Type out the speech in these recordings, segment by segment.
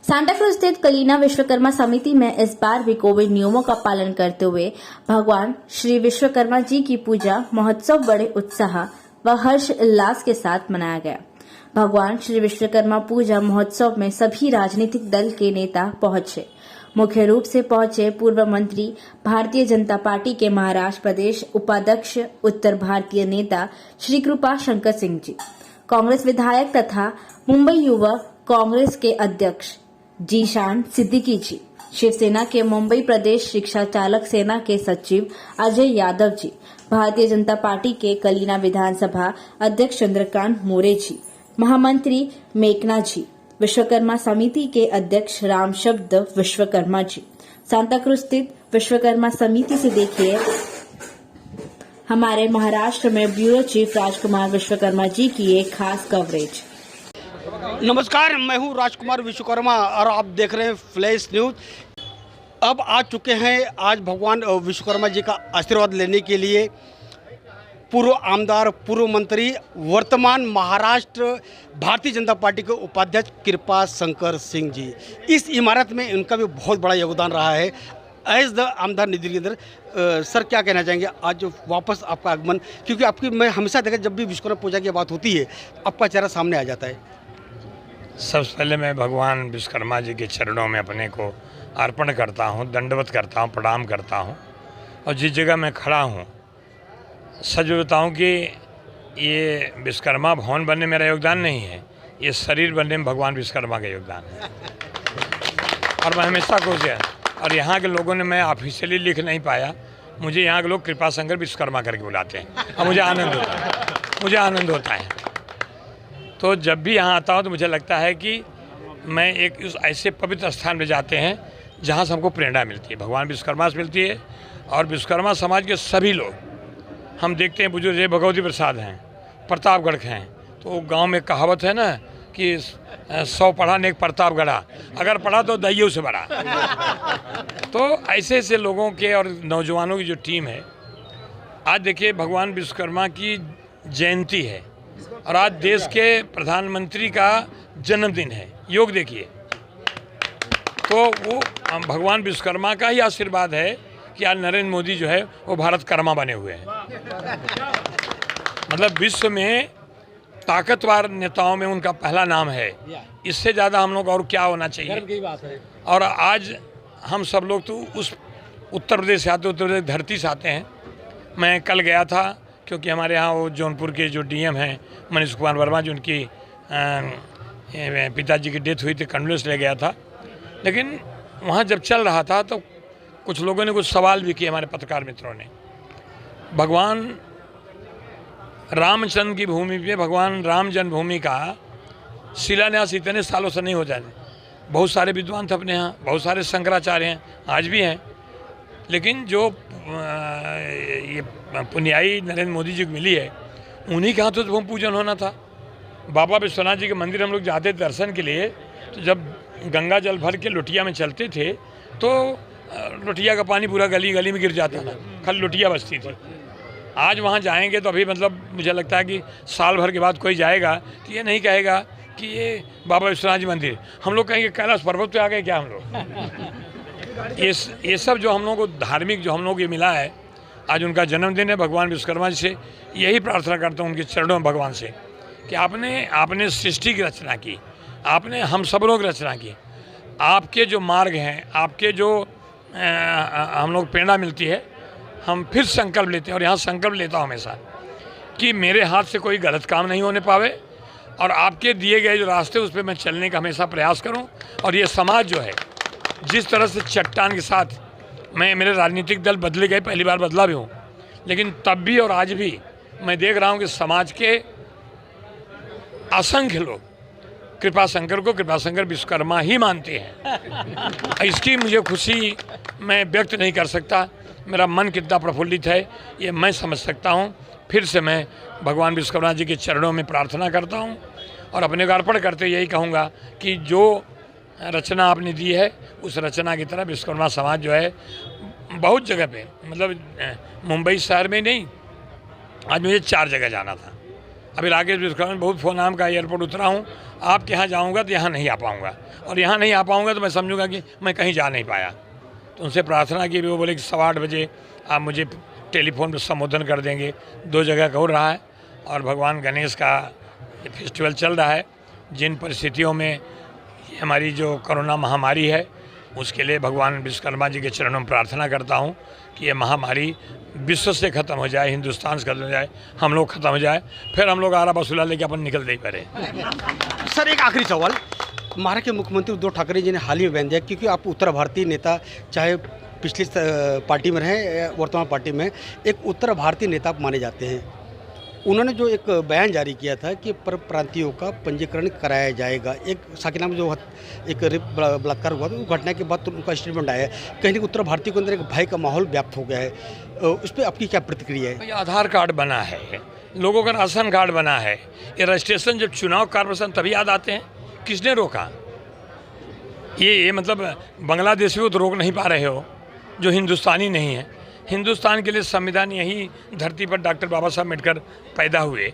सांताक्रूज स्थित कलीना विश्वकर्मा समिति में इस बार भी कोविड नियमों का पालन करते हुए भगवान श्री विश्वकर्मा जी की पूजा महोत्सव बड़े उत्साह व हर्ष उल्लास के साथ मनाया गया। भगवान श्री विश्वकर्मा पूजा महोत्सव में सभी राजनीतिक दल के नेता पहुंचे। मुख्य रूप से पहुंचे पूर्व मंत्री, भारतीय जनता पार्टी के महाराष्ट्र प्रदेश उपाध्यक्ष, उत्तर भारतीय नेता श्री कृपा शंकर सिंह जी, कांग्रेस विधायक तथा मुंबई युवा कांग्रेस के अध्यक्ष जीशान सिद्दीकी जी, शिवसेना के मुंबई प्रदेश शिक्षा चालक सेना के सचिव अजय यादव जी, भारतीय जनता पार्टी के कलीना विधानसभा अध्यक्ष चंद्रकांत मोरे जी, महामंत्री मेघना जी, विश्वकर्मा समिति के अध्यक्ष रामशब्द विश्वकर्मा जी। सांताक्रूज स्थित विश्वकर्मा समिति से देखिए हमारे महाराष्ट्र में ब्यूरो चीफ राजकुमार विश्वकर्मा जी की एक खास कवरेज। नमस्कार, मैं हूं राजकुमार विश्वकर्मा और आप देख रहे हैं फ्लैश न्यूज। अब आ चुके हैं आज भगवान विश्वकर्मा जी का आशीर्वाद लेने के लिए पूर्व आमदार, पूर्व मंत्री, वर्तमान महाराष्ट्र भारतीय जनता पार्टी के उपाध्यक्ष कृपा शंकर सिंह जी। इस इमारत में इनका भी बहुत बड़ा योगदान रहा है एज द आमदार निधि के अंदर। सर, क्या कहना चाहेंगे आज वापस आपका आगमन, क्योंकि आपकी मैं हमेशा देखा जब भी विश्वकर्मा पूजा की बात होती है आपका चेहरा सामने आ जाता है। सबसे पहले मैं भगवान विश्वकर्मा जी के चरणों में अपने को अर्पण करता हूँ, दंडवत करता हूँ, प्रणाम करता हूँ। और जिस जगह मैं खड़ा हूँ, सच बताऊँ कि ये विश्वकर्मा भवन बनने मेरा योगदान नहीं है, ये शरीर बनने में भगवान विश्वकर्मा का योगदान है। और मैं हमेशा खुश है। और यहाँ के लोगों ने, मैं ऑफिशियली लिख नहीं पाया, मुझे यहाँ के लोग कृपा शंकर विश्वकर्मा करके बुलाते हैं और मुझे आनंद होता है। तो जब भी यहाँ आता हूँ तो मुझे लगता है कि मैं एक उस ऐसे पवित्र स्थान में जाते हैं जहाँ से हमको प्रेरणा मिलती है, भगवान विश्वकर्मा से मिलती है। और विश्वकर्मा समाज के सभी लोग हम देखते हैं, बुजुर्ग जय भगवती प्रसाद हैं, प्रतापगढ़ के हैं, तो गांव में कहावत है ना कि 100 पढ़ा नेक प्रतापगढ़ा, अगर पढ़ा तो दैयों से बड़ा। तो ऐसे ऐसे लोगों के और नौजवानों की जो टीम है, आज देखिए भगवान विश्वकर्मा की जयंती है और आज देश के प्रधानमंत्री का जन्मदिन है। योग देखिए, तो वो भगवान विश्वकर्मा का ही आशीर्वाद है कि आज नरेंद्र मोदी जो है वो भारत कर्मा बने हुए हैं। मतलब विश्व में ताकतवर नेताओं में उनका पहला नाम है। इससे ज़्यादा हम लोग और क्या होना चाहिए। और आज हम सब लोग तो उस उत्तर प्रदेश से आते, उत्तर प्रदेश धरती से आते हैं। मैं कल गया था क्योंकि हमारे यहाँ वो जौनपुर के जो डीएम हैं मनीष कुमार वर्मा जी, उनकी पिताजी की डेथ हुई थी, कंडोलेंस ले गया था। लेकिन वहाँ जब चल रहा था तो कुछ लोगों ने कुछ सवाल भी किए, हमारे पत्रकार मित्रों ने। भगवान रामचंद्र की भूमि पे भगवान राम जन्मभूमि का शिलान्यास इतने सालों से नहीं हो जाने। बहुत सारे विद्वान थे अपने यहाँ, बहुत सारे शंकराचार्य हैं, आज भी हैं। लेकिन जो ये पुण्याई नरेंद्र मोदी जी को मिली है, उन्हीं के हाथों से भूमि पूजन होना था। बाबा विश्वनाथ जी के मंदिर हम लोग जाते थे दर्शन के लिए, तो जब गंगा जल भर के लोटिया में चलते थे तो लोटिया का पानी पूरा गली गली में गिर जाता था, खाली लोटिया बचती थी। आज वहाँ जाएंगे तो अभी मतलब मुझे लगता है कि साल भर के बाद कोई जाएगा कि ये नहीं कहेगा कि ये बाबा विश्वनाथ जी मंदिर, हम लोग कहेंगे कैलाश पर्वत पे आ गए क्या हम लोग। ये सब जो हम लोगों को धार्मिक जो हम लोग ये मिला है, आज उनका जन्मदिन है। भगवान विश्वकर्मा जी से यही प्रार्थना करता हूँ उनके चरणों में भगवान से कि आपने सृष्टि की रचना की, आपने हम सब लोग रचना की, आपके जो मार्ग हैं, आपके जो हम लोग प्रेरणा मिलती है, हम फिर संकल्प लेते हैं। और यहाँ संकल्प लेता हूँ हमेशा कि मेरे हाथ से कोई गलत काम नहीं होने पावे और आपके दिए गए जो रास्ते उस पर मैं चलने का हमेशा प्रयास करूँ। और ये समाज जो है, जिस तरह से चट्टान के साथ मेरे राजनीतिक दल बदले गए, पहली बार बदला भी हूँ, लेकिन तब भी और आज भी मैं देख रहा हूँ कि समाज के असंख्य लोग कृपा शंकर को कृपा शंकर विश्वकर्मा ही मानते हैं। इसकी मुझे खुशी मैं व्यक्त नहीं कर सकता। मेरा मन कितना प्रफुल्लित है ये मैं समझ सकता हूँ। फिर से मैं भगवान विश्वकर्मा जी के चरणों में प्रार्थना करता हूँ और अपने को अर्पण करते यही कहूँगा कि जो रचना आपने दी है उस रचना की तरह विश्वकर्मा समाज जो है बहुत जगह पे, मतलब मुंबई शहर में नहीं, आज मुझे 4 जगह जाना था। अभी राकेश विश्वकर्मा बहुत फ़ोन नाम का एयरपोर्ट उतरा हूँ, आपके यहाँ जाऊँगा तो यहाँ नहीं आ पाऊँगा, और यहाँ नहीं आ पाऊँगा तो मैं समझूंगा कि मैं कहीं जा नहीं पाया। तो उनसे प्रार्थना की, वो बोले कि 8:15 बजे आप मुझे टेलीफोन पर संबोधन कर देंगे। 2 जगह हो रहा है और भगवान गणेश का ये फेस्टिवल चल रहा है। जिन परिस्थितियों में हमारी जो कोरोना महामारी है, उसके लिए भगवान विश्वकर्मा जी के चरणों में प्रार्थना करता हूँ कि ये महामारी विश्व से ख़त्म हो जाए, हिंदुस्तान से ख़त्म हो जाए, हम लोग ख़त्म हो जाए, फिर हम लोग आरा बसूला लेके अपन निकलते ही पड़े। सर, एक आखिरी सवाल, महाराष्ट्र के मुख्यमंत्री उद्धव ठाकरे जी ने हाल ही में बयान दिया, क्योंकि आप उत्तर भारतीय नेता, चाहे पिछली पार्टी में रहे वर्तमान पार्टी में, एक उत्तर भारतीय नेता माने जाते हैं। उन्होंने जो एक बयान जारी किया था कि परप्रांतियों का पंजीकरण कराया जाएगा। एक साकेला में जो एक बलात्कार हुआ था, उस घटना के बाद तो उनका स्टेटमेंट आया है, कहीं ना उत्तर भारतीयों के अंदर एक भय का माहौल व्याप्त हो गया है। उस पर आपकी क्या प्रतिक्रिया है? आधार कार्ड बना है, लोगों का राशन कार्ड बना है, ये रजिस्ट्रेशन जब चुनाव कॉर्पोरेशन तभी याद आते हैं। किसने रोका? ये मतलब बांग्लादेश को तो रोक नहीं पा रहे हो, जो हिंदुस्तानी नहीं है। हिंदुस्तान के लिए संविधान यही धरती पर डॉक्टर बाबा साहब अम्बेडकर पैदा हुए,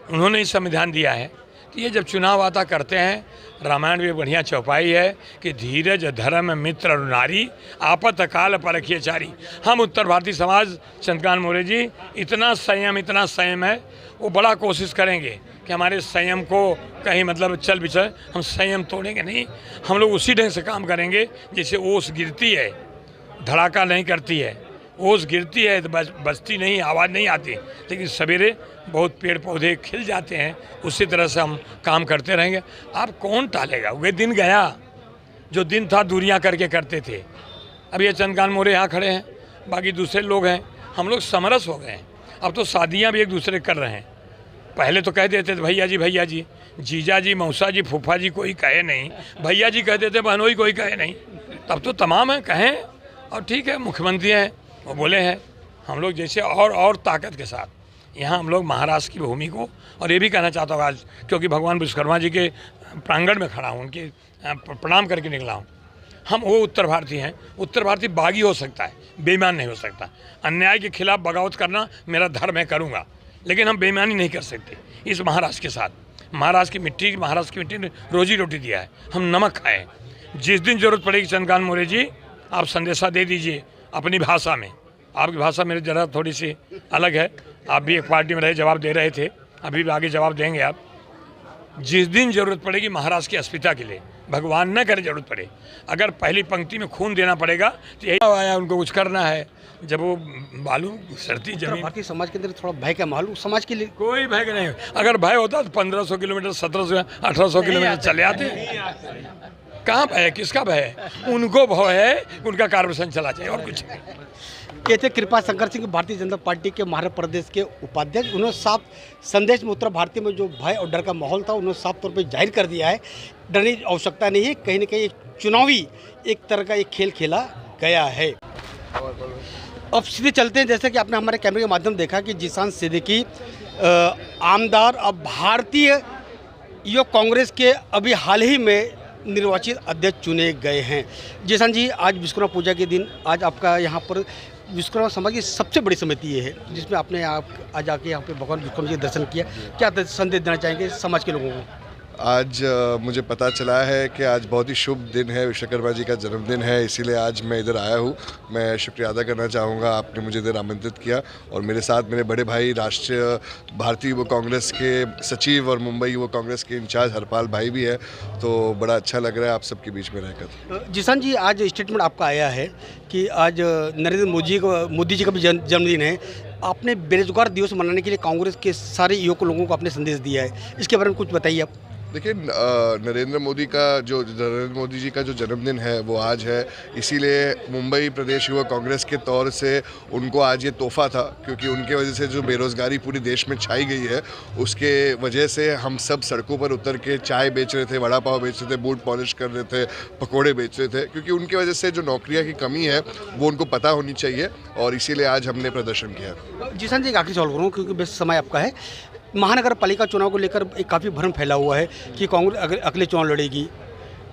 उन्होंने ही संविधान दिया है। तो ये जब चुनाव आता करते हैं, रामायण में बढ़िया चौपाई है कि धीरज धर्म मित्र और नारी, आपत काल परखिए चारी। हम उत्तर भारतीय समाज, चंद्रकांत मौर्य जी, इतना संयम है, वो बड़ा कोशिश करेंगे कि हमारे संयम को कहीं मतलब चल बिचल, हम संयम तोड़ेंगे नहीं। हम लोग उसी ढंग से काम करेंगे जैसे ओस गिरती है, धड़ाका नहीं करती है, ओस गिरती है तो बजती नहीं, आवाज़ नहीं आती, लेकिन सवेरे बहुत पेड़ पौधे खिल जाते हैं। उसी तरह से हम काम करते रहेंगे। आप कौन टालेगा? वह दिन गया जो दिन था दूरियां करके करते थे। अब ये चंद्रकांत मौर्य यहाँ खड़े हैं, बाकी दूसरे लोग हैं, हम लोग समरस हो गए हैं। अब तो शादियाँ भी एक दूसरे कर रहे हैं। पहले तो कह देते थे भैया जी, जीजा जी, मौसा जी, फूफा जी, कोई कहे नहीं, भैया जी कहते थे, बहनोई कोई कहे नहीं। तब तो तमाम है, कहें। और ठीक है, मुख्यमंत्री हैं, वो बोले हैं। हम लोग जैसे और ताकत के साथ यहाँ हम लोग महाराष्ट्र की भूमि को, और ये भी कहना चाहता हूँ आज, क्योंकि भगवान विश्वकर्मा जी के प्रांगण में खड़ा हूँ, उनके प्रणाम करके निकला हूँ। हम वो उत्तर भारतीय हैं। उत्तर भारतीय बागी हो सकता है, बेईमान नहीं हो सकता। अन्याय के खिलाफ बगावत करना मेरा धर्म है, करूँगा, लेकिन हम बेईमानी नहीं कर सकते इस महाराष्ट्र के साथ। महाराष्ट्र की मिट्टी ने रोजी रोटी दिया है, हम नमक खाएँ। जिस दिन जरूरत पड़ेगी चंद्रकांत मौर्य जी, आप संदेशा दे दीजिए अपनी भाषा में। आपकी भाषा मेरी ज़रा थोड़ी सी अलग है, आप भी एक पार्टी में रहे, जवाब दे रहे थे, अभी भी आगे जवाब देंगे आप। जिस दिन ज़रूरत पड़ेगी महाराष्ट्र की अस्मिता के लिए, भगवान न करे ज़रूरत पड़े, अगर पहली पंक्ति में खून देना पड़ेगा तो यही आया, उनको कुछ करना है। जब वो बालू सरती जमीन, भारतीय समाज के अंदर थोड़ा भय का माहौल, समाज के लिए कोई भय नहीं। अगर भय होता तो 1500 किलोमीटर, 1700, 1800 किलोमीटर चले आते। कहाँ भय है? किसका भय है? उनको भय है, उनका कॉर्पोरेशन चला जाए, और कुछ नहीं। ये थे कृपा शंकर सिंह, भारतीय जनता पार्टी के महाराष्ट्र प्रदेश के उपाध्यक्ष। उन्होंने साफ संदेश में उत्तर भारतीय में जो भय और डर का माहौल था, उन्होंने साफ तौर पे जाहिर कर दिया है। डरने की आवश्यकता नहीं है, कहीं ना कहीं एक चुनावी एक तरह का एक खेल खेला गया है। अब सीधे चलते हैं, जैसे कि आपने हमारे कैमरे के माध्यम देखा कि जिशान सिद्दीकी आमदार अब भारतीय युवक कांग्रेस के अभी हाल ही में निर्वाचित अध्यक्ष चुने गए हैं। जिशान जी, आज विश्वकर्मा पूजा के दिन, आज आपका यहाँ पर विश्वकर्मा समाज की सबसे बड़ी समिति ये है, जिसमें आपने आज आके यहाँ पे भगवान विश्वकर्मा जी के दर्शन किया। क्या संदेश देना चाहेंगे समाज के लोगों को? आज मुझे पता चला है कि आज बहुत ही शुभ दिन है, विश्वकर्मा जी का जन्मदिन है, इसीलिए आज मैं इधर आया हूँ। मैं शुक्रिया अदा करना चाहूँगा, आपने मुझे इधर आमंत्रित किया। और मेरे साथ मेरे बड़े भाई राष्ट्रीय भारतीय युवा कांग्रेस के सचिव और मुंबई युवा कांग्रेस के इंचार्ज हरपाल भाई भी है, तो बड़ा अच्छा लग रहा है आप सबके बीच में रहकर। जिशान जी, आज स्टेटमेंट आपका आया है कि आज नरेंद्र मोदी जी का भी जन्मदिन है। आपने बेरोजगार दिवस मनाने के लिए कांग्रेस के सारे युवक लोगों को आपने संदेश दिया है, इसके बारे में कुछ बताइए आप। देखिए, नरेंद्र मोदी जी का जो जन्मदिन है वो आज है, इसीलिए मुंबई प्रदेश युवा कांग्रेस के तौर से उनको आज ये तोहफा था, क्योंकि उनके वजह से जो बेरोज़गारी पूरे देश में छाई गई है, उसके वजह से हम सब सड़कों पर उतर के चाय बेच रहे थे, वड़ा पाव बेच रहे थे, बूट पॉलिश कर रहे थे, पकोड़े बेच रहे थे, क्योंकि उनकी वजह से जो नौकरियाँ की कमी है वो उनको पता होनी चाहिए, और इसीलिए आज हमने प्रदर्शन किया। जिशान जी, एक आखिरी सवाल करूँ क्योंकि बेस्ट समय आपका है। महानगर पालिका चुनाव को लेकर एक काफ़ी भ्रम फैला हुआ है कि कांग्रेस अगर अगले चुनाव लड़ेगी,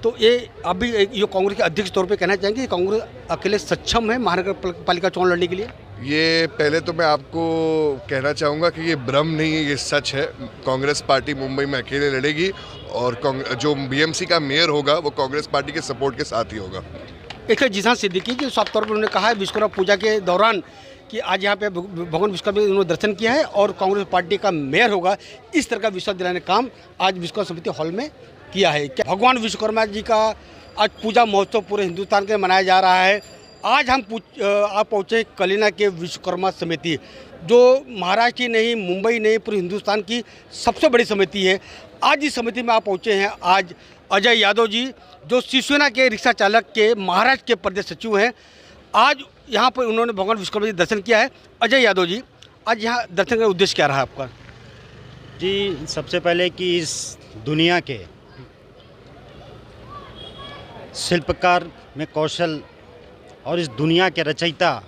तो ये आप भी ये कांग्रेस के अध्यक्ष तौर पे कहना चाहेंगे कि कांग्रेस अकेले सक्षम है महानगर पालिका चुनाव लड़ने के लिए? ये पहले तो मैं आपको कहना चाहूँगा कि ये भ्रम नहीं है, ये सच है। कांग्रेस पार्टी मुंबई में अकेले लड़ेगी और जो बीएमसी का मेयर होगा वो कांग्रेस पार्टी के सपोर्ट के साथ ही होगा। एक है जीशान सिद्दीकी जी, साफ तौर पर उन्होंने कहा है विश्वकर्मा पूजा के दौरान कि आज यहाँ पे भगवान विश्वकर्मा जी उन्होंने दर्शन किया है और कांग्रेस पार्टी का मेयर होगा, इस तरह का विश्वास दिलाने का काम आज विश्वकर्मा समिति हॉल में किया है। क्या भगवान विश्वकर्मा जी का आज पूजा महोत्सव पूरे हिंदुस्तान के मनाया जा रहा है। आज हम आप पहुँचे कलीना के विश्वकर्मा समिति, जो महाराष्ट्र की नहीं, मुंबई नहीं, पूरे हिंदुस्तान की सबसे बड़ी समिति है। आज इस समिति में आप पहुँचे हैं आज अजय यादव जी, जो शिवसेना के रिक्शा चालक के महाराष्ट्र के प्रदेश सचिव हैं। आज यहाँ पर उन्होंने भगवान विश्वकर्मा जी दर्शन किया है। अजय यादव जी, आज यहाँ दर्शन करने का उद्देश्य क्या रहा आपका? जी, सबसे पहले कि इस दुनिया के शिल्पकार में कौशल और इस दुनिया के रचयिता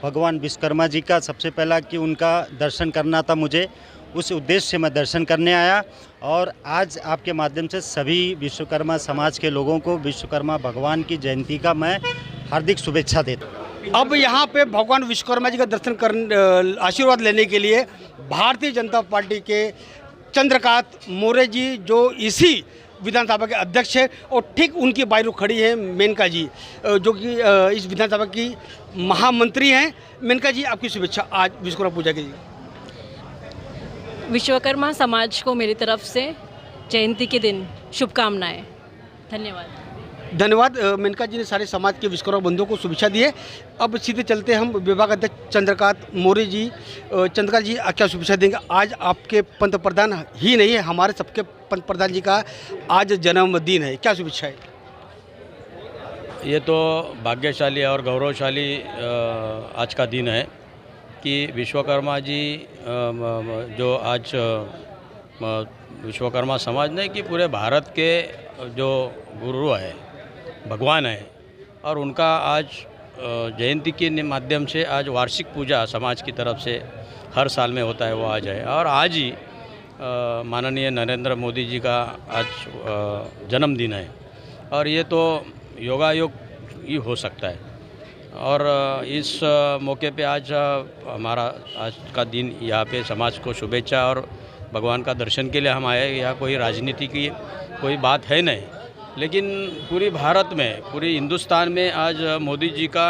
भगवान विश्वकर्मा जी का सबसे पहला कि उनका दर्शन करना था मुझे, उस उद्देश्य से मैं दर्शन करने आया। और आज आपके माध्यम से सभी विश्वकर्मा समाज के लोगों को विश्वकर्मा भगवान की जयंती का मैं हार्दिक शुभेच्छा देता हूँ। अब यहाँ पे भगवान विश्वकर्मा जी का दर्शन करने, आशीर्वाद लेने के लिए भारतीय जनता पार्टी के चंद्रकांत मौर्य जी, जो इसी विधानसभा के अध्यक्ष है, और ठीक उनकी बाजू खड़ी है मेनका जी, जो कि इस विधानसभा की महामंत्री हैं। मेनका जी, आपकी शुभेच्छा आज विश्वकर्मा पूजा की। विश्वकर्मा समाज को मेरी तरफ से जयंती के दिन शुभकामनाएं। धन्यवाद। धन्यवाद। मेनका जी ने सारे समाज के विश्वकर्मा बंधुओं को शुभेच्छा दी है। अब सीधे चलते हम विभाग अध्यक्ष चंद्रकांत मौर्य जी। चंद्रकांत जी, क्या शुभेच्छा देंगे? आज आपके पंतप्रधान ही नहीं है, हमारे सबके पंतप्रधान जी का आज जन्मदिन है, क्या शुभेच्छा है? ये तो भाग्यशाली और गौरवशाली आज का दिन है कि विश्वकर्मा जी जो आज विश्वकर्मा समाज ने कि पूरे भारत के जो गुरु है, भगवान है, और उनका आज जयंती के माध्यम से आज वार्षिक पूजा समाज की तरफ से हर साल में होता है, वो आज है। और आज ही माननीय नरेंद्र मोदी जी का आज जन्मदिन है, और ये तो योगायोग ही हो सकता है। और इस मौके पे आज हमारा आज का दिन यहाँ पे समाज को शुभेच्छा और भगवान का दर्शन के लिए हम आए। यहाँ कोई राजनीति की कोई बात है नहीं, लेकिन पूरी भारत में, पूरी हिंदुस्तान में आज मोदी जी का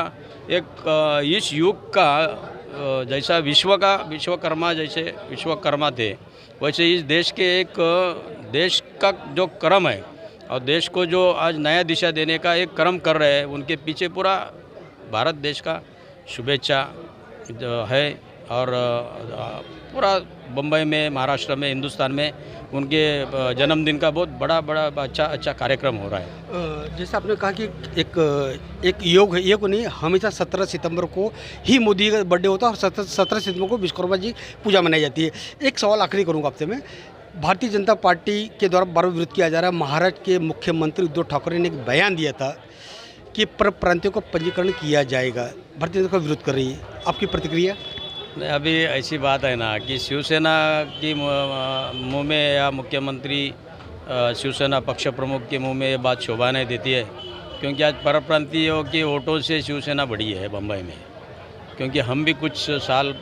एक इस युग का जैसा विश्वकर्मा जैसे विश्वकर्मा थे, वैसे इस देश के एक देश का जो कर्म है और देश को जो आज नया दिशा देने का एक कर्म कर रहे हैं, उनके पीछे पूरा भारत देश का शुभेच्छा है। और पूरा बम्बई में, महाराष्ट्र में, हिंदुस्तान में उनके जन्मदिन का बहुत बड़ा अच्छा कार्यक्रम हो रहा है। जैसे आपने कहा कि एक योग है, योग नहीं, हमेशा 17 सितंबर को ही मोदी का बर्थडे होता है और 17 सितंबर को विश्वकर्मा जी पूजा मनाई जाती है। एक सवाल आखिरी करूँगा आपसे मैं, भारतीय जनता पार्टी के द्वारा बार बार विरोध किया जा रहा है। महाराष्ट्र के मुख्यमंत्री उद्धव ठाकरे ने एक बयान दिया था कि परप्रांतियों का पंजीकरण किया जाएगा, भारतीय जनता का विरोध कर रही है, आपकी प्रतिक्रिया? नहीं, अभी ऐसी बात है ना कि शिवसेना की मुंह में या मुख्यमंत्री शिवसेना पक्ष प्रमुख के मुंह में ये बात शोभा नहीं देती है, क्योंकि आज परप्रांतियों के वोटों से शिवसेना बढ़ी है बम्बई में। क्योंकि हम भी कुछ साल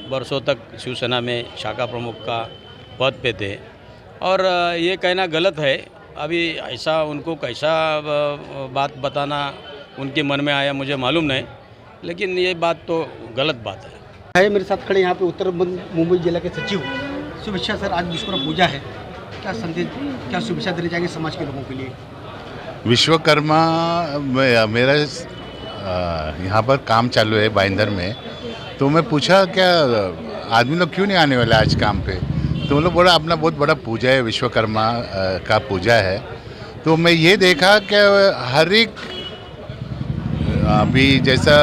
वर्षों तक शिवसेना में शाखा प्रमुख का पद पे थे, और ये कहना गलत है। अभी ऐसा उनको कैसा बात बताना उनके मन में आया मुझे मालूम नहीं, लेकिन ये बात तो गलत बात है। मेरे साथ खड़े यहाँ पे उत्तर मुंबई जिला के सचिव। शुभेच्छा सर, आज विश्वकर्मा पूजा है, क्या संदेश, क्या शुभेच्छा देना चाहेंगे समाज के लोगों के लिए? विश्वकर्मा मेरा यहाँ पर काम चालू है भाईंदर में, तो मैं पूछा क्या आदमी लोग क्यों नहीं आने वाले आज काम पे, तो मतलब बोला अपना बहुत बड़ा पूजा है, विश्वकर्मा का पूजा है। तो मैं ये देखा कि हर एक अभी जैसा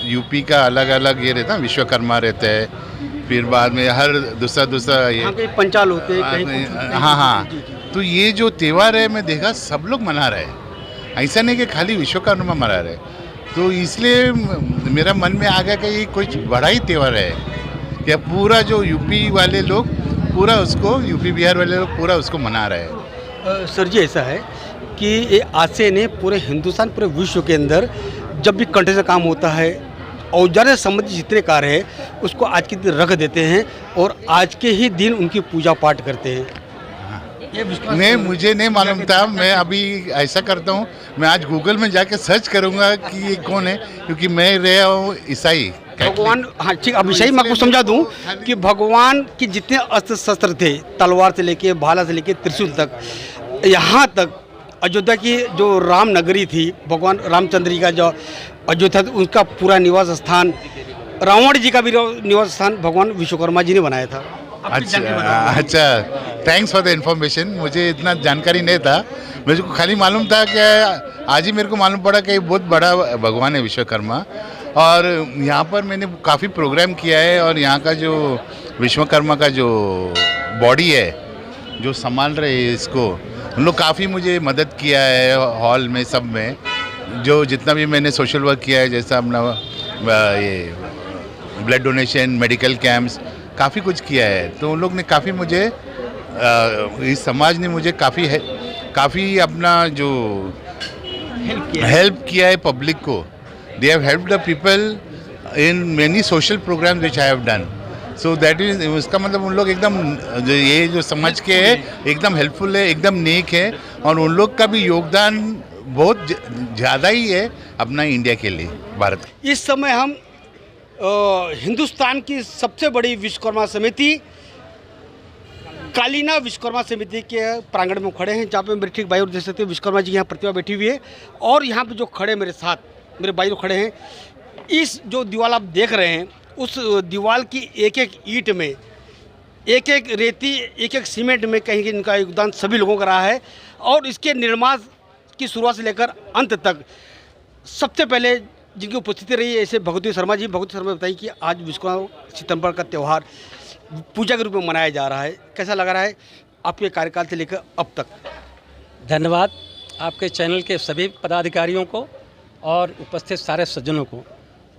यूपी का अलग अलग ये रहता है, विश्वकर्मा रहते हैं, फिर बाद में हर दूसरा ये पंचाल होते हैं, हाँ, तो ये जो त्यौहार है मैं देखा सब लोग मना रहे हैं, ऐसा नहीं कि खाली विश्वकर्मा मना रहे। तो इसलिए मेरा मन में आ गया कि ये कुछ बड़ा ही त्यौहार है, कि पूरा जो यूपी वाले लोग पूरा उसको, यूपी बिहार वाले लोग पूरा उसको मना रहे हैं। सर जी, ऐसा है कि ये आज से ने पूरे हिंदुस्तान, पूरे विश्व के अंदर जब भी कंट्री से काम होता है, औजार से संबंधित जितने कार्य हैं उसको आज के दिन रख देते हैं और आज के ही दिन उनकी पूजा पाठ करते हैं। ये विश्वास नहीं, मुझे नहीं मालूम था। मैं अभी ऐसा करता हूँ, मैं आज गूगल में जाके सर्च करूँगा कि ये कौन है, क्योंकि मैं रहा हूँ ईसाई भगवान। हाँ ठीक, अब सही मैं आपको समझा दूं कि भगवान के जितने अस्त्र शस्त्र थे, तलवार से लेके भाला से लेके त्रिशूल तक, यहाँ तक अयोध्या की जो राम नगरी थी, भगवान रामचंद्र जी का जो अयोध्या उनका पूरा निवास स्थान, रावण जी का भी निवास स्थान भगवान विश्वकर्मा जी ने बनाया था। अच्छा, थैंक्स फॉर द इन्फॉर्मेशन। मुझे इतना जानकारी नहीं था, मुझे को खाली मालूम था कि आज ही मेरे को मालूम पड़ा कि बहुत बड़ा भगवान है विश्वकर्मा। और यहाँ पर मैंने काफ़ी प्रोग्राम किया है और यहाँ का जो विश्वकर्मा का जो बॉडी है जो संभाल रहे हैं इसको, उन लोग काफ़ी मुझे मदद किया है हॉल में, सब में जो जितना भी मैंने सोशल वर्क किया है, जैसा अपना ये ब्लड डोनेशन, मेडिकल कैंप्स, काफ़ी कुछ किया है। तो उन लोग ने काफ़ी मुझे इस समाज ने मुझे काफ़ी अपना जो हेल्प किया है पब्लिक को। They have helped the people in many social programme which I have done. So that is, उसका मतलब उन लोग एकदम ये जो समाज के है एकदम हेल्पफुल है, एकदम नेक है। और उन लोग का भी योगदान बहुत ज़्यादा ही है अपना इंडिया के लिए, भारत। इस समय हम हिंदुस्तान की सबसे बड़ी विश्वकर्मा समिति कालीना विश्वकर्मा समिति के प्रांगण में खड़े हैं, जहाँ पे मेरे ठीक भाई और देख सकते हैं विश्वकर्मा जी यहाँ प्रतिमा बैठी हुई है। और यहाँ पे जो खड़े मेरे साथ मेरे भाई लोग खड़े हैं, इस जो दीवार आप देख रहे हैं, उस दीवार की एक एक ईंट में, एक एक रेती, एक एक सीमेंट में कहीं इनका योगदान सभी लोगों का रहा है। और इसके निर्माण की शुरुआत से लेकर अंत तक सबसे पहले जिनकी उपस्थिति रही है ऐसे भगवती शर्मा जी। भगवती शर्मा बताइए कि आज विश्वकर्मा सितंबर का त्यौहार पूजा के रूप में मनाया जा रहा है, कैसा लग रहा है आपके कार्यकाल से लेकर अब तक? धन्यवाद आपके चैनल के सभी पदाधिकारियों को और उपस्थित सारे सज्जनों को।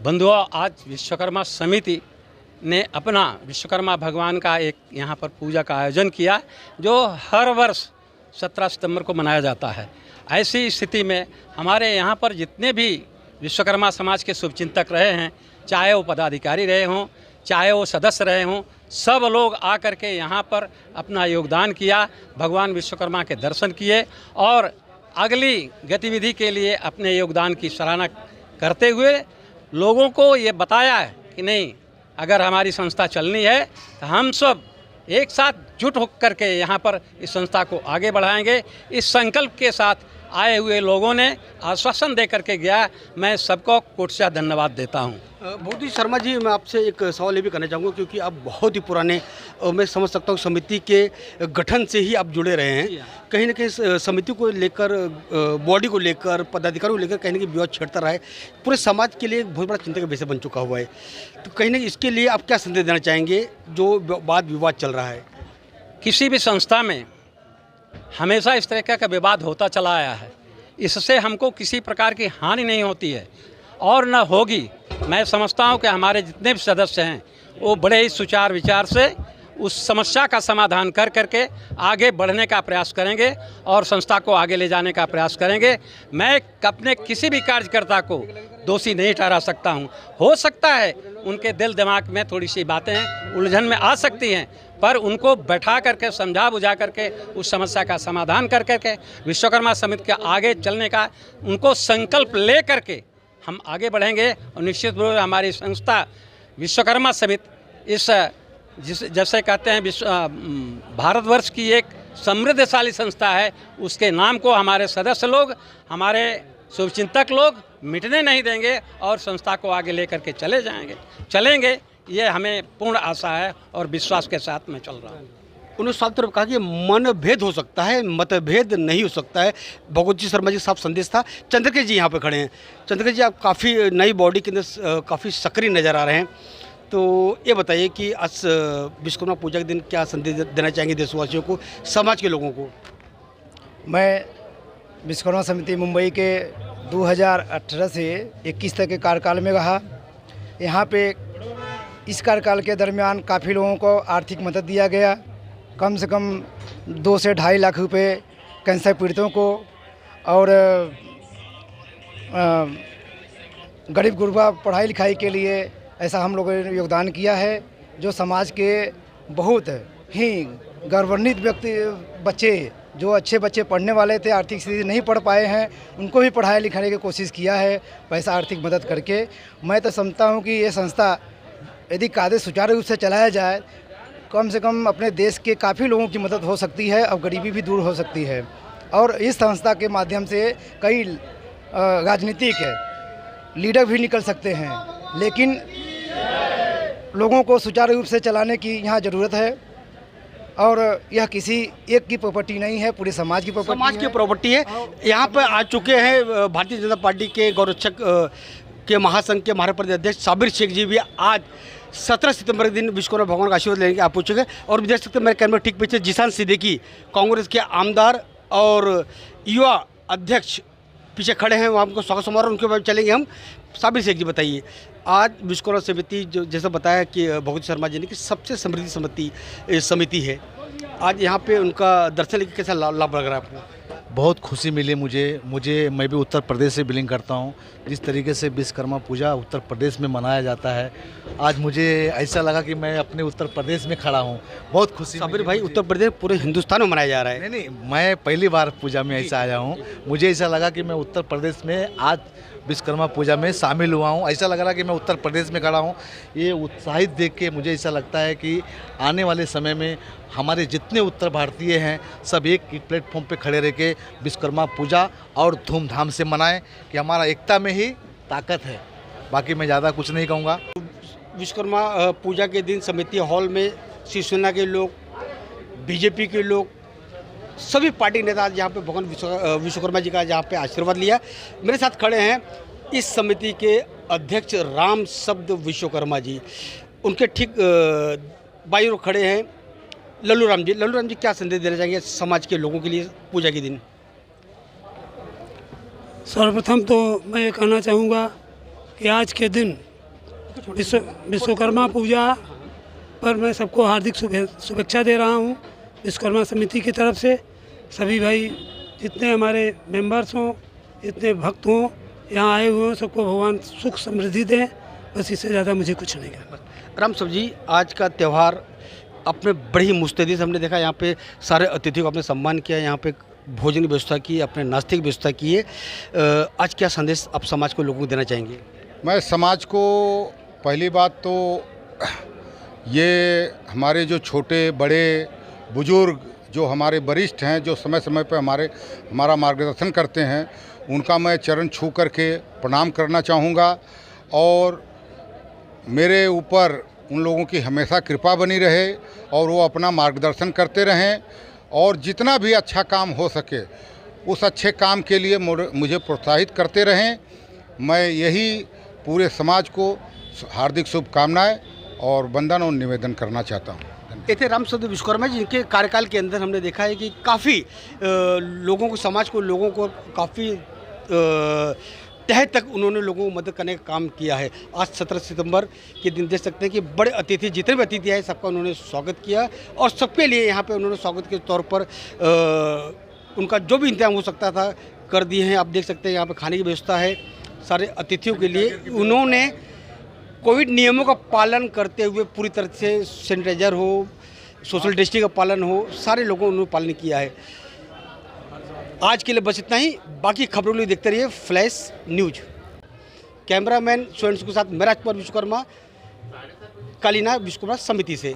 बंधुओं, आज विश्वकर्मा समिति ने अपना विश्वकर्मा भगवान का एक यहाँ पर पूजा का आयोजन किया, जो हर वर्ष 17 सितंबर को मनाया जाता है। ऐसी स्थिति में हमारे यहाँ पर जितने भी विश्वकर्मा समाज के शुभचिंतक रहे हैं, चाहे वो पदाधिकारी रहे हों, चाहे वो सदस्य रहे हों, सब लोग आकर के यहाँ पर अपना योगदान किया, भगवान विश्वकर्मा के दर्शन किए और अगली गतिविधि के लिए अपने योगदान की सराहना करते हुए लोगों को ये बताया है कि नहीं, अगर हमारी संस्था चलनी है तो हम सब एक साथ जुट होकर के यहाँ पर इस संस्था को आगे बढ़ाएंगे। इस संकल्प के साथ आए हुए लोगों ने आश्वासन दे करके गया। मैं सबको कोटि धन्यवाद देता हूँ। भगवती शर्मा जी, मैं आपसे एक सवाल ये भी करना चाहूँगा, क्योंकि आप बहुत ही पुराने, मैं समझ सकता हूँ समिति के गठन से ही आप जुड़े रहे हैं। कहीं ना कहीं समिति को लेकर, बॉडी को लेकर, पदाधिकारियों को लेकर कहीं ना कहीं विवाद छिड़ता रहा है, पूरे समाज के लिए एक बहुत बड़ा चिंता का विषय बन चुका हुआ है। तो कहीं ना कहीं इसके लिए आप क्या संदेश देना चाहेंगे जो वाद विवाद चल रहा है? किसी भी संस्था में हमेशा इस तरह का विवाद होता चला आया है, इससे हमको किसी प्रकार की हानि नहीं होती है और न होगी। मैं समझता हूं कि हमारे जितने भी सदस्य हैं वो बड़े ही सुचार विचार से उस समस्या का समाधान कर करके आगे बढ़ने का प्रयास करेंगे और संस्था को आगे ले जाने का प्रयास करेंगे। मैं अपने किसी भी कार्यकर्ता को दोषी नहीं ठहरा सकता हूं। हो सकता है उनके दिल दिमाग में थोड़ी सी बातें उलझन में आ सकती हैं, पर उनको बैठा करके समझा बुझा करके उस समस्या का समाधान कर करके विश्वकर्मा समिति के आगे चलने का उनको संकल्प ले करके हम आगे बढ़ेंगे। और निश्चित रूप से हमारी संस्था विश्वकर्मा समिति इस जैसे कहते हैं भारतवर्ष की एक समृद्धशाली संस्था है, उसके नाम को हमारे सदस्य लोग, हमारे शुभचिंतक लोग मिटने नहीं देंगे और संस्था को आगे लेकर के चलेंगे। ये हमें पूर्ण आशा है और विश्वास के साथ मैं चल रहा हूँ। उन्होंने साफ तरफ कहा कि मनभेद हो सकता है, मतभेद नहीं हो सकता है। भगवती शर्मा जी साफ संदेश था। चंद्रकेश जी यहाँ पे खड़े हैं। चंद्रकेश जी, आप काफ़ी नई बॉडी के अंदर काफ़ी सक्रिय नज़र आ रहे हैं, तो ये बताइए कि आज विश्वकर्मा पूजा के दिन क्या संदेश देना चाहेंगे देशवासियों को, समाज के लोगों को? मैं विश्वकर्मा समिति मुंबई के 2018 से 21 तक के कार्यकाल में रहा। यहाँ पे इस कार्यकाल के दरमियान काफ़ी लोगों को आर्थिक मदद दिया गया। कम से कम 2 से 2.5 लाख रुपए कैंसर पीड़ितों को और गरीब गुरबा पढ़ाई लिखाई के लिए ऐसा हम लोगों ने योगदान किया है, जो समाज के बहुत ही गौरवान्वित व्यक्ति बच्चे, जो अच्छे बच्चे पढ़ने वाले थे, आर्थिक स्थिति नहीं पढ़ पाए हैं, उनको भी पढ़ाई लिखाने की कोशिश किया है पैसा आर्थिक मदद करके। मैं तो समझता हूँ कि ये संस्था यदि कार्य सुचारू रूप से चलाया जाए, कम से कम अपने देश के काफ़ी लोगों की मदद हो सकती है और गरीबी भी दूर हो सकती है। और इस संस्था के माध्यम से कई राजनीतिक लीडर भी निकल सकते हैं, लेकिन लोगों को सुचारू रूप से चलाने की यहाँ ज़रूरत है। और यह किसी एक की प्रॉपर्टी नहीं है, पूरे समाज की प्रॉपर्टी है। समाज की प्रॉपर्टी है। यहाँ पर आ चुके हैं भारतीय जनता पार्टी के गौरक्षक के महासंघ के महाप्रदेश अध्यक्ष साबिर शेख जी भी आज 17 सितंबर के दिन विश्वकर्मा भगवान का आशीर्वाद लेने के आप पहुँचे गए। और भी देख सकते हैं मेरे कैमरे ठीक पीछे जिसान सिद्दीकी कांग्रेस के आमदार और युवा अध्यक्ष पीछे खड़े हैं, वहाँ हमको स्वागत समारोह उनके बाद चलेंगे हम। साबिर शेख जी बताइए, आज विश्वकर्मा समिति जो जैसा बताया कि भगवती शर्मा जी ने कि सबसे समृद्ध समिति है, आज यहाँ पे उनका दर्शन लेके कैसा लाभ लग रहा है आपको? बहुत खुशी मिली मुझे मैं भी उत्तर प्रदेश से बिलोंग करता हूँ। जिस तरीके से विश्वकर्मा पूजा उत्तर प्रदेश में मनाया जाता है, आज मुझे ऐसा लगा कि मैं अपने उत्तर प्रदेश में खड़ा हूँ। बहुत खुशी। साबिर भाई, उत्तर प्रदेश पूरे हिंदुस्तान में मनाया जा रहा है। नहीं, मैं पहली बार पूजा में ऐसा आया हूँ। मुझे ऐसा लगा कि मैं उत्तर प्रदेश में आज विश्वकर्मा पूजा में शामिल हुआ हूँ। ऐसा लग रहा है कि मैं उत्तर प्रदेश में खड़ा हूँ। ये उत्साहित देख के मुझे ऐसा लगता है कि आने वाले समय में हमारे जितने उत्तर भारतीय हैं सब एक प्लेटफॉर्म पे खड़े रह के विश्वकर्मा पूजा और धूमधाम से मनाएं, कि हमारा एकता में ही ताकत है। बाकी मैं ज़्यादा कुछ नहीं कहूँगा। विश्वकर्मा पूजा के दिन समिति हॉल में शिवसेना के लोग, बीजेपी के लोग, सभी पार्टी नेता यहाँ पे भगवान विश्वकर्मा जी का यहाँ पे आशीर्वाद लिया। मेरे साथ खड़े हैं इस समिति के अध्यक्ष राम शब्द विश्वकर्मा जी, उनके ठीक बाईं ओर खड़े हैं लल्लू राम जी। लल्लू राम जी, क्या संदेश देना चाहेंगे समाज के लोगों के लिए पूजा के दिन? सर्वप्रथम तो मैं ये कहना चाहूँगा कि आज के दिन विश्वकर्मा पूजा पर मैं सबको हार्दिक शुभेच्छा दे रहा हूँ। विश्वकर्मा समिति की तरफ से सभी भाई जितने हमारे मेंबर्स हों, जितने भक्त हों, यहाँ आए हुए हों, सबको भगवान सुख समृद्धि दें। बस इससे ज़्यादा मुझे कुछ नहीं कहना। राम सब जी, आज का त्यौहार अपने बड़ी ही मुस्तैदी से हमने देखा, यहाँ पे सारे अतिथियों को आपने सम्मान किया, यहाँ पे भोजन की व्यवस्था की, अपने नाश्ते की व्यवस्था की है। आज क्या संदेश आप समाज को लोगों को देना चाहेंगे? मैं समाज को पहली बात तो ये हमारे जो छोटे बड़े बुजुर्ग जो हमारे वरिष्ठ हैं, जो समय समय पर हमारा मार्गदर्शन करते हैं, उनका मैं चरण छू करके प्रणाम करना चाहूँगा। और मेरे ऊपर उन लोगों की हमेशा कृपा बनी रहे और वो अपना मार्गदर्शन करते रहें, और जितना भी अच्छा काम हो सके उस अच्छे काम के लिए मुझे प्रोत्साहित करते रहें। मैं यही पूरे समाज को हार्दिक शुभकामनाएं और वंदन और निवेदन करना चाहता हूँ। ये थे राम शब्द विश्वकर्मा जी, जिनके कार्यकाल के अंदर हमने देखा है कि काफ़ी लोगों को, समाज को, लोगों को काफ़ी तह तक उन्होंने लोगों को मदद करने का काम किया है। आज 17 सितंबर के दिन देख सकते हैं कि बड़े अतिथि, जितने भी अतिथि आए, सबका उन्होंने स्वागत किया और सबके लिए यहाँ पे उन्होंने स्वागत के तौर पर उनका जो भी इंतजाम हो सकता था कर दिए हैं। आप देख सकते हैं यहाँ पे खाने की व्यवस्था है सारे अतिथियों के लिए। उन्होंने कोविड नियमों का पालन करते हुए पूरी तरह से सैनिटाइजर हो, सोशल डिस्टेंसिंग का पालन हो, सारे लोगों ने उन्होंने पालन किया है। आज के लिए बस इतना ही। बाकी खबरों के लिए देखते रहिए फ्लैश न्यूज। कैमरामैन स्वयं के साथ मैं राजकुमार विश्वकर्मा, कालीना विश्वकर्मा समिति से।